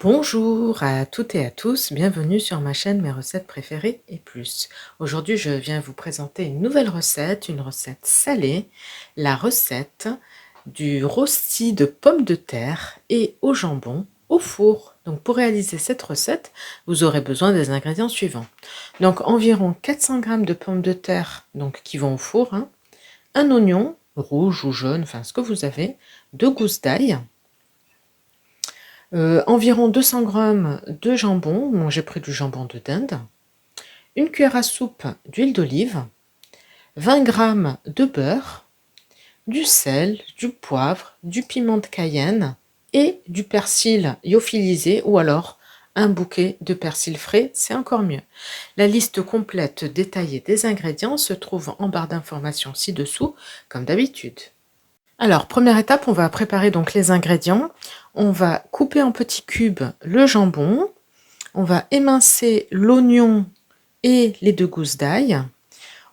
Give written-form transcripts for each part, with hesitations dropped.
Bonjour à toutes et à tous, bienvenue sur ma chaîne Mes recettes préférées et plus. Aujourd'hui, je viens vous présenter une nouvelle recette, une recette salée, la recette du rosti de pommes de terre et au jambon au four. Donc pour réaliser cette recette, vous aurez besoin des ingrédients suivants. Donc environ 400 g de pommes de terre qui vont au four, un oignon rouge ou jaune, enfin ce que vous avez, 2 gousses d'ail, environ 200 g de jambon, moi j'ai pris du jambon de dinde, une cuillère à soupe d'huile d'olive, 20 g de beurre, du sel, du poivre, du piment de Cayenne et du persil lyophilisé ou alors un bouquet de persil frais, c'est encore mieux. La liste complète détaillée des ingrédients se trouve en barre d'informations ci-dessous, comme d'habitude. Alors, première étape, on va préparer donc les ingrédients. On va couper en petits cubes le jambon. On va émincer l'oignon et les 2 gousses d'ail.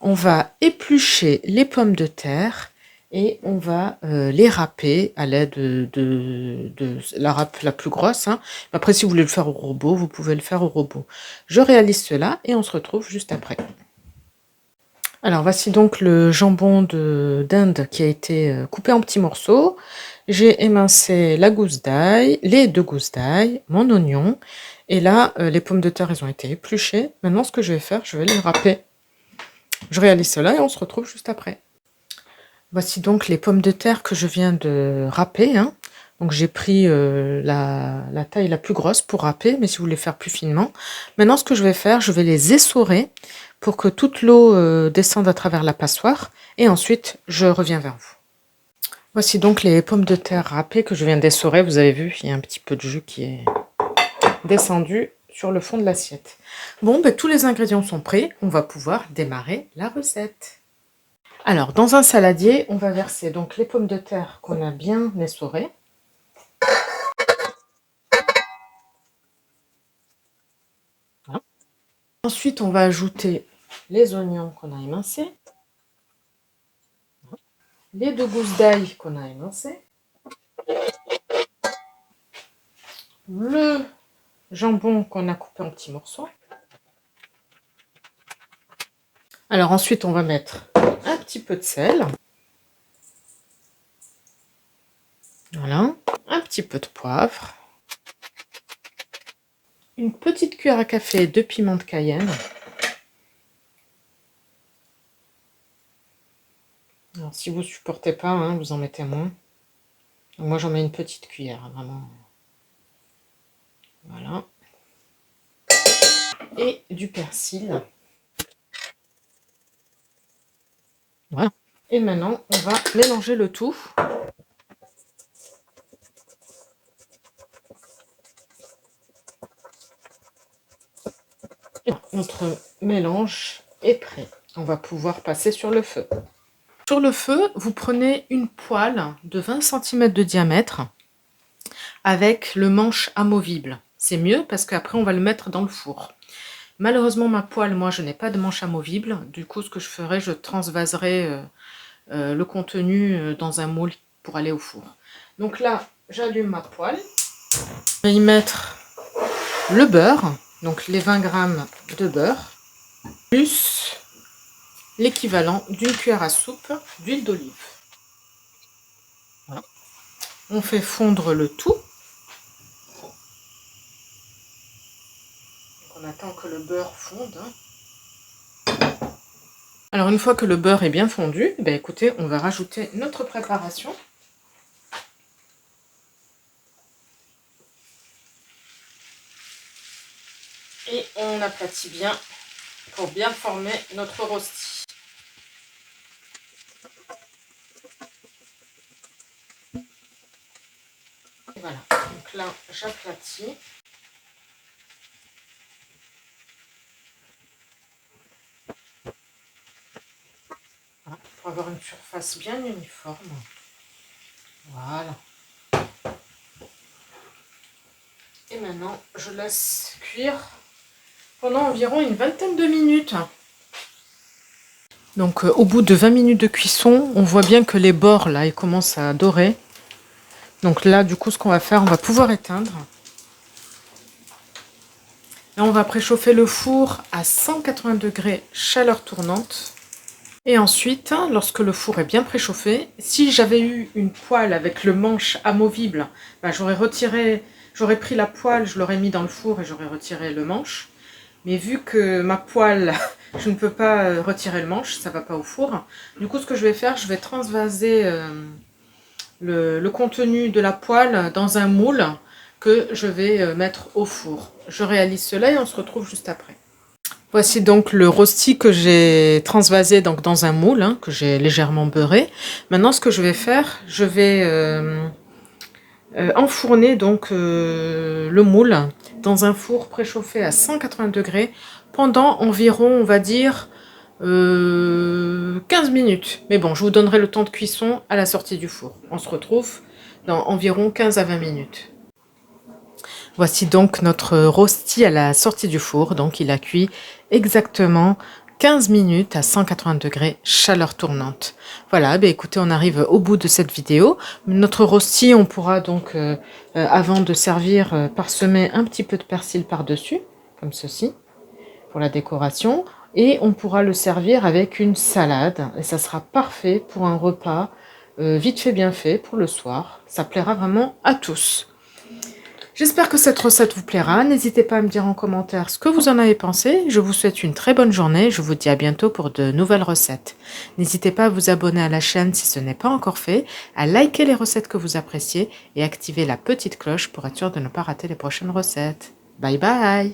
On va éplucher les pommes de terre et on va les râper à l'aide de la râpe la plus grosse. Après, si vous voulez le faire au robot, vous pouvez le faire au robot. Je réalise cela et on se retrouve juste après. Alors voici donc le jambon d'Inde qui a été coupé en petits morceaux. J'ai émincé la gousse d'ail, les 2 gousses d'ail, mon oignon. Et là, les pommes de terre, elles ont été épluchées. Maintenant, ce que je vais faire, je vais les râper. Je réalise cela et on se retrouve juste après. Voici donc les pommes de terre que je viens de râper. Donc j'ai pris la taille la plus grosse pour râper, mais si vous voulez faire plus finement. Maintenant, ce que je vais faire, je vais les essorer pour que toute l'eau descende à travers la passoire. Et ensuite, je reviens vers vous. Voici donc les pommes de terre râpées que je viens d'essorer. Vous avez vu, il y a un petit peu de jus qui est descendu sur le fond de l'assiette. Bon, tous les ingrédients sont prêts. On va pouvoir démarrer la recette. Alors, dans un saladier, on va verser donc les pommes de terre qu'on a bien essorées. Voilà. Ensuite, on va ajouter les oignons qu'on a émincés, les 2 gousses d'ail qu'on a émincées, le jambon qu'on a coupé en petits morceaux. Alors ensuite, on va mettre un petit peu de sel. Voilà, un petit peu de poivre. Une petite cuillère à café de piment de Cayenne. Alors si vous ne supportez pas, vous en mettez moins. Moi j'en mets une petite cuillère, vraiment. Voilà. Et du persil. Voilà. Et maintenant, on va mélanger le tout. Et notre mélange est prêt. On va pouvoir passer sur le feu. Sur le feu, vous prenez une poêle de 20 cm de diamètre avec le manche amovible. C'est mieux parce qu'après, on va le mettre dans le four. Malheureusement, ma poêle, moi, je n'ai pas de manche amovible. Du coup, ce que je ferai, je transvaserai le contenu dans un moule pour aller au four. Donc là, j'allume ma poêle. Je vais y mettre le beurre, donc les 20 g de beurre, plus l'équivalent d'une cuillère à soupe d'huile d'olive. Voilà. On fait fondre le tout. On attend que le beurre fonde. Alors une fois que le beurre est bien fondu, écoutez, on va rajouter notre préparation. Et on aplatit bien pour bien former notre rosti. Voilà, donc là j'aplatis. Voilà, pour avoir une surface bien uniforme. Voilà. Et maintenant, je laisse cuire pendant environ une vingtaine de minutes. Donc au bout de 20 minutes de cuisson, on voit bien que les bords là, ils commencent à dorer. Donc là, du coup, ce qu'on va faire, on va pouvoir éteindre. Et on va préchauffer le four à 180 degrés chaleur tournante. Et ensuite, lorsque le four est bien préchauffé, si j'avais eu une poêle avec le manche amovible, ben j'aurais pris la poêle, je l'aurais mis dans le four et j'aurais retiré le manche. Mais vu que ma poêle, je ne peux pas retirer le manche, ça ne va pas au four. Du coup, ce que je vais faire, je vais transvaser le contenu de la poêle dans un moule que je vais mettre au four. Je réalise cela et on se retrouve juste après. Voici donc le rosti que j'ai transvasé donc dans un moule, que j'ai légèrement beurré. Maintenant, ce que je vais faire, je vais enfourner donc le moule dans un four préchauffé à 180 degrés pendant environ, on va dire, 15 minutes. Mais bon, je vous donnerai le temps de cuisson à la sortie du four. On se retrouve dans environ 15 à 20 minutes. Voici donc notre rosti à la sortie du four. Donc il a cuit exactement 15 minutes à 180 degrés, chaleur tournante. Voilà, ben écoutez, on arrive au bout de cette vidéo. Notre rosti, on pourra donc, avant de servir, parsemer un petit peu de persil par-dessus, comme ceci, pour la décoration. Et on pourra le servir avec une salade. Et ça sera parfait pour un repas vite fait, bien fait, pour le soir. Ça plaira vraiment à tous. J'espère que cette recette vous plaira. N'hésitez pas à me dire en commentaire ce que vous en avez pensé. Je vous souhaite une très bonne journée. Je vous dis à bientôt pour de nouvelles recettes. N'hésitez pas à vous abonner à la chaîne si ce n'est pas encore fait, à liker les recettes que vous appréciez et activer la petite cloche pour être sûr de ne pas rater les prochaines recettes. Bye bye!